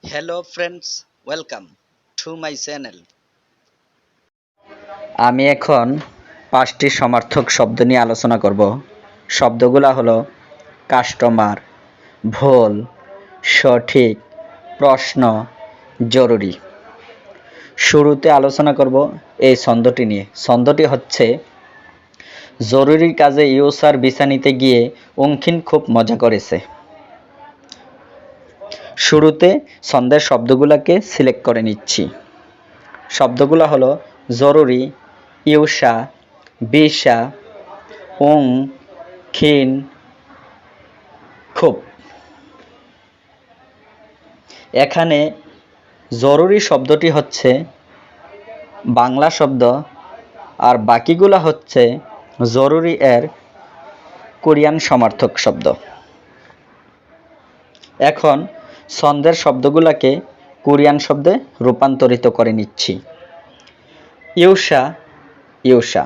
Hello friends, welcome to my channel. আমি এখন 5টি সমার্থক শব্দ নিয়ে আলোচনা করব। শব্দগুলো হলো কাস্টমার, ভুল, সঠিক, প্রশ্ন, জরুরি। শুরুতে আলোচনা করব এই ছন্দটি নিয়ে। ছন্দটি হচ্ছে, জরুরি কাজে ইউসার ভিসা নিতে গিয়ে অঙ্কিন খুব মজা করেছে। শুরুতে ছন্দের শব্দগুলোকে সিলেক্ট করে নিচ্ছি। শব্দগুলো হলো জরুরি, ইউসা, ভিসা, খিন, খুব। এখানে জরুরি শব্দটি হচ্ছে বাংলা শব্দ, আর বাকিগুলো হচ্ছে জরুরি এর কোরিয়ান সমার্থক শব্দ। এখন ছন্দের শব্দগুলোকে কোরিয়ান শব্দে রূপান্তরিত করে নিচ্ছি। ইউসা, ইউসা।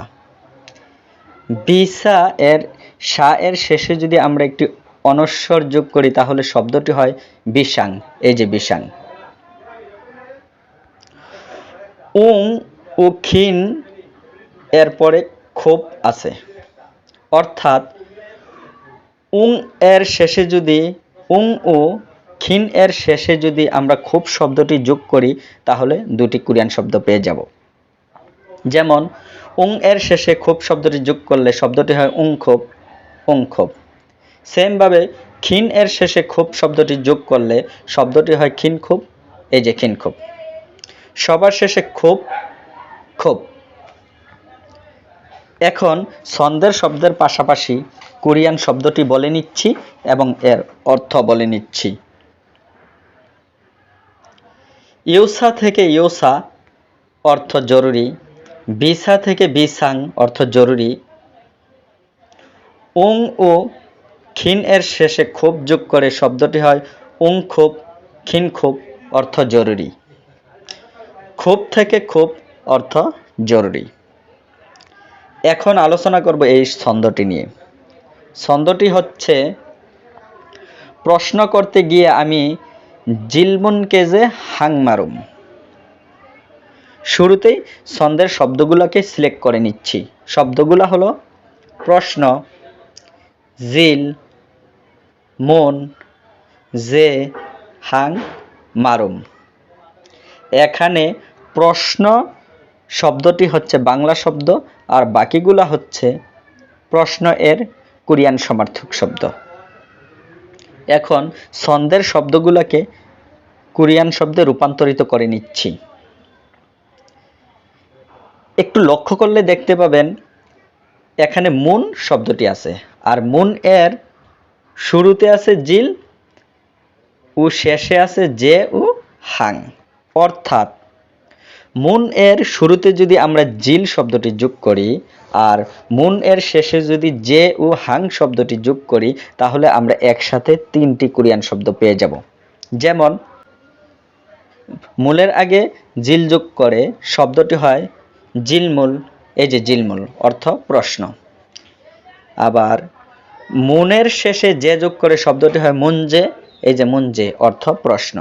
ভিসা এর সা এর শেষে যদি আমরা একটি অনস্বর যোগ করি তাহলে শব্দটি হয় বিসাং। এই যে বিসাং। ও খিন এর পরে খুব আছে, অর্থাৎ এর শেষে যদি ও খিন এর শেষে যদি আমরা খুব শব্দটি যোগ করি তাহলে দুটি কোরিয়ান শব্দ পেয়ে যাব। যেমন এর শেষে খুব শব্দটি যোগ করলে শব্দটি হয় খুব, খুব। সেমভাবে খিন এর শেষে খুব শব্দটি যোগ করলে শব্দটি হয় খিন খুব। এই যে খিন খুব। সবার শেষে খুব, খুব। এখন ছন্দের শব্দের পাশাপাশি কোরিয়ান শব্দটি বলে নিচ্ছি এবং এর অর্থ বলে নিচ্ছি। ইউসা থেকে ইউসা অর্থ জরুরি, ভিসা থেকে ভিসাং অর্থ জরুরি, ও খিন এর শেষে খুব যোগ করে শব্দটি হয় খুব, খিন খুব অর্থ জরুরি। খুব থেকে খুব অর্থ জরুরি। এখন আলোচনা করব এই ছন্দটি নিয়ে। ছন্দটি হচ্ছে, প্রশ্ন করতে গিয়ে আমি জিলমুনকে যে হাং মারুম। শুরুতেই ছন্দের শব্দগুলোকে সিলেক্ট করে নিচ্ছি। শব্দগুলো হলো প্রশ্ন, জিল, মন, যে, হাং, মারুম। এখানে প্রশ্ন শব্দটি হচ্ছে বাংলা শব্দ, আর বাকিগুলা হচ্ছে প্রশ্ন এর কোরিয়ান সমার্থক শব্দ। এখন ছন্দের শব্দগুলোকে কোরিয়ান শব্দে রূপান্তরিত করে নিচ্ছি। একটু লক্ষ্য করলে দেখতে পাবেন এখানে মুন শব্দটি আছে, আর মুন এর শুরুতে আছে জিল ও শেষে আছে জে ও হাং। অর্থাৎ মুন এর শুরুতে যদি আমরা জিল শব্দটি যোগ করি আর মুন এর শেষে যদি জে ও হাং শব্দটি যোগ করি তাহলে আমরা একসাথে 3টি কোরিয়ান শব্দ পেয়ে যাব। যেমন মূলের আগে জিল যোগ করে শব্দটি হয় জিলমুল। এই যে জিলমুল অর্থ প্রশ্ন। আবার মুনের শেষে যে যোগ করে শব্দটি হয় মুনজে। এই যে মুনজে অর্থ প্রশ্ন।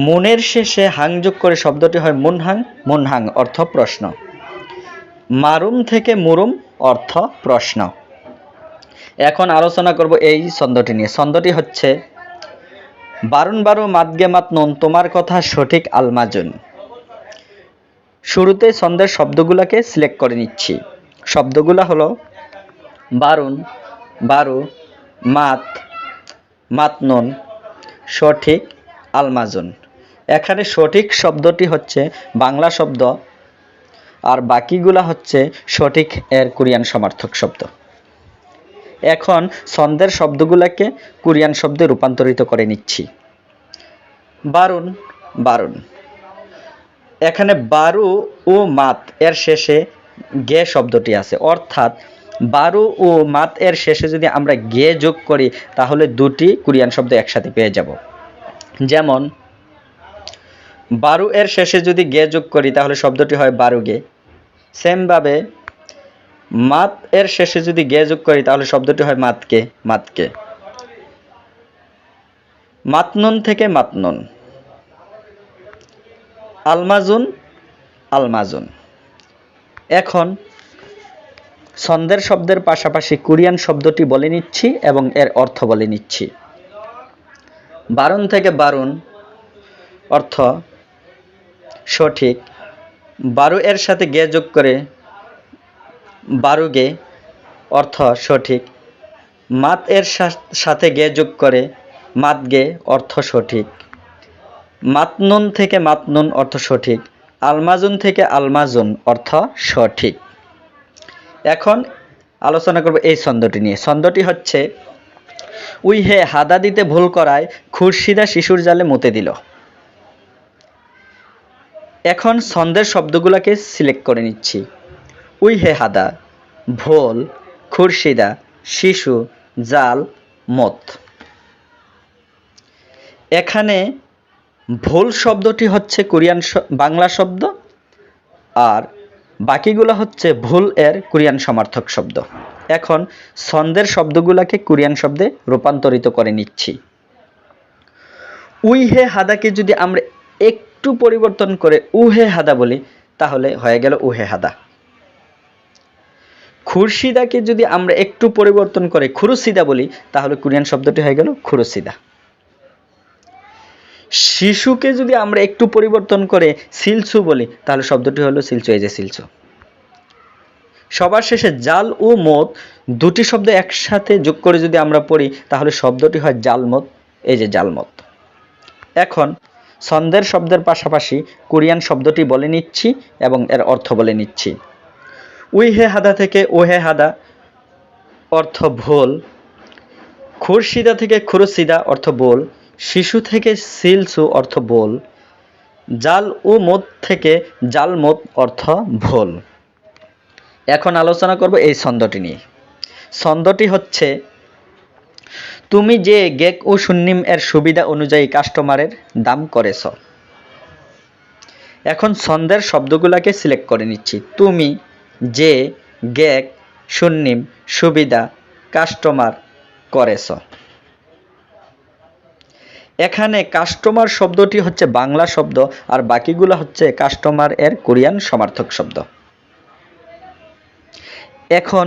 মুনের শেষে হাং যোগ করে শব্দটি হয় মুনহাং। মুনহাং অর্থ প্রশ্ন। মারুম থেকে মুরুম অর্থ প্রশ্ন। এখন আলোচনা করব এই ছন্দটি নিয়ে। ছন্দটি হচ্ছে, বারুন বারু মাতগে মাত নুন তোমার কথা সঠিক আলমাজুন। শুরুতে ছন্দের শব্দগুলোকে সিলেক্ট করে নিচ্ছি। শব্দগুলো হলো বারুন, বারু, মাত, মাতনুন, সঠিক, আলমাজুন। এখানে সঠিক শব্দটি হচ্ছে বাংলা শব্দ, আর বাকিগুলা হচ্ছে সঠিক এর কোরিয়ান সমার্থক শব্দ। এখন ছন্দের শব্দগুলোকে কোরিয়ান শব্দে রূপান্তরিত করে নিচ্ছি। বারুন, বারুন। এখানে বারু ও মাত এর শেষে গে শব্দটি আছে, অর্থাৎ বারু ও মাত এর শেষে যদি আমরা গে যোগ করি তাহলে দুটি কোরিয়ান শব্দ একসাথে পেয়ে যাব। যেমন বারু এর শেষে যদি গে যোগ করি তাহলে শব্দটি হয় বারুগে। সেমভাবে মাত এর শেষে যদি গে যোগ করি তাহলে শব্দটি হয় মাতকে, মাতকে। মাতনুন থেকে মাতনুন, আলমাজুন, আলমাজুন। এখন ছন্দের শব্দের পাশাপাশি কোরিয়ান শব্দটি বলে নিচ্ছি এবং এর অর্থ বলে নিচ্ছি। বারুন থেকে বারুন অর্থ সঠিক। বারু এর সাথে গে যোগ করে বারুগে অর্থ সঠিক। মাত এর সাথে গে যোগ করে মাতগে অর্থ সঠিক। মাতনুন থেকে মাতনুন অর্থ সঠিক। আলমাজুন থেকে আলমাজুন অর্থ সঠিক। এখন আলোচনা করব এই ছন্দটি নিয়ে। ছন্দটি হচ্ছে উই হে হাদা দিতে ভুল করায় খুরশিদা শিশুর জালে মুতে দিল। এখন ছন্দের শব্দগুলোকে সিলেক্ট করে নিচ্ছি। উই হে হাদা, ভোল, খুরশিদা, শিশু, জাল, মত। এখানে ভোল শব্দটি হচ্ছে কোরিয়ান বাংলা শব্দ, আর বাকিগুলো হচ্ছে ভুল এর কোরিয়ান সমার্থক শব্দ। এখন ছন্দের শব্দগুলোকে কোরিয়ান শব্দে রূপান্তরিত করে নিচ্ছি। উই হে হাদাকে যদি আমরা একটু পরিবর্তন করে উহে হাদা বলি তাহলে হয়ে গেল উহে হাদা। খুরশিদাকে যদি আমরা একটু পরিবর্তন করে খুরুসিদা বলি তাহলে কোরিয়ান শব্দটি হয়ে গেল খুরুসিদা। শিশুকে যদি আমরা একটু পরিবর্তন করে সিলসু বলি তাহলে শব্দটি হলো সিলচু, এই যে সিলচু। সবার শেষে জাল ও মত দুটি শব্দ একসাথে যোগ করে যদি আমরা পড়ি তাহলে শব্দটি হয় জালমত, এই যে জালমত। এখন ছন্দের শব্দের পাশাপাশি কোরিয়ান শব্দটি বলে নিচ্ছি এবং এর অর্থ বলে নিচ্ছি। উই হে হাদা থেকে ওহে হাদা অর্থ ভোল। খুরশিদা থেকে খুরুসিদা অর্থ বোল। শিশু থেকে সিলসু অর্থ বোল। জাল ও মত থেকে জালমত অর্থ ভোল। এখন আলোচনা করব এই ছন্দটি নিয়ে। ছন্দটি হচ্ছে তুমি যে গেক ও সুন্নিম এর সুবিধা অনুযায়ী কাস্টমারের দাম করেছ। এখন ছন্দের শব্দগুলোকে সিলেক্ট করে নিচ্ছি। তুমি যে গেক সুন্নিম সুবিধা কাস্টমার করেছ। এখানে কাস্টমার শব্দটি হচ্ছে বাংলা শব্দ, আর বাকিগুলো হচ্ছে কাস্টমার এর কোরিয়ান সমার্থক শব্দ। এখন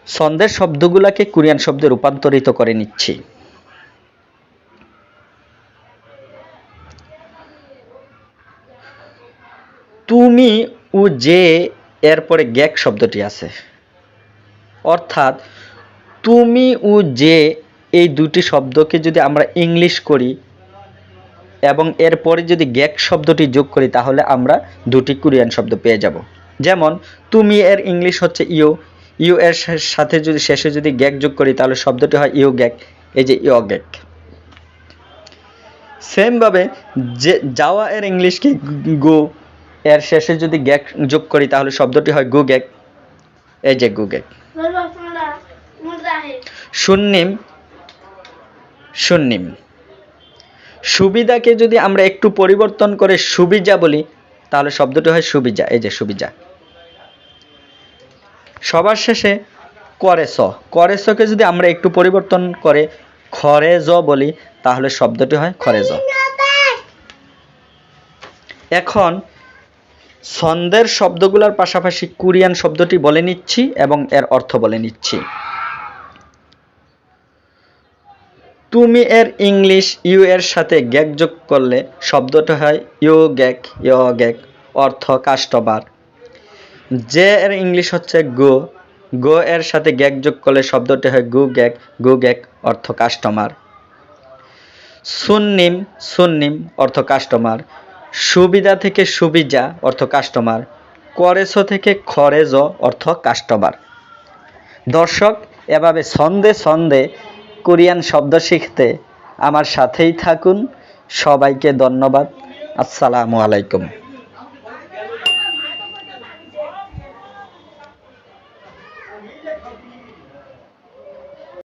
ছন্দের শব্দগুলোকে কোরিয়ান শব্দে রূপান্তরিত করে নিচ্ছি। তুমি ও যে এরপরে গেক শব্দটি আছে, অর্থাৎ তুমি ও যে এই দুটি শব্দকে যদি আমরা ইংলিশ করি এবং এরপরে যদি গেক শব্দটি যোগ করি তাহলে আমরা দুটি কোরিয়ান শব্দ পেয়ে যাব। যেমন তুমি এর ইংলিশ হচ্ছে ইউ, ইউ এর সাথে যদি শেষে যদি গেক যোগ করি তাহলে শব্দটি হয় ইউ গেক, এই যে ইউ গেক। সেমভাবে যে যাওয়া এর ইংলিশ কি গো, এর শেষে যদি গেক যোগ করি তাহলে শব্দটি হয় গু গেক, এই যে গু গেক। সুন্নিম, সুন্নিম। সুবিধাকে যদি আমরা একটু পরিবর্তন করে সুবিজা বলি তাহলে শব্দটি হয় সুবিজা, এই যে সুবিজা। সবার শেষে করেছ, করেছকে যদি আমরা একটু পরিবর্তন করে খরেজ বলি তাহলে শব্দটি হয় খরেজ। এখন ছন্দের শব্দগুলোর পাশাপাশি কোরিয়ান শব্দটি বলে নিচ্ছি এবং এর অর্থ বলে নিচ্ছি। তুমি এর ইংলিশ ইউ এর সাথে গ্যাক যোগ করলে শব্দটি হয় ইউ গ্যাক, ইউ গ্যাক, অর্থ কাস্টমার। যে এর ইংলিশ হচ্ছে গো, গো এর সাথে গ্যাক যোগ করলে শব্দটি হয় গু গ্যাক, গু গ্যাক, অর্থ কাস্টমার। সুন্নিম, সুন্নিম, অর্থ কাস্টমার। সুবিধা থেকে সুবিজা, অর্থ কাস্টমার। করেছ থেকে খরেজ, অর্থ কাস্টমার। দর্শক, এভাবে ছন্দে ছন্দে কোরিয়ান শব্দ শিখতে আমার সাথেই থাকুন। সবাইকে ধন্যবাদ। আসসালামু আলাইকুম।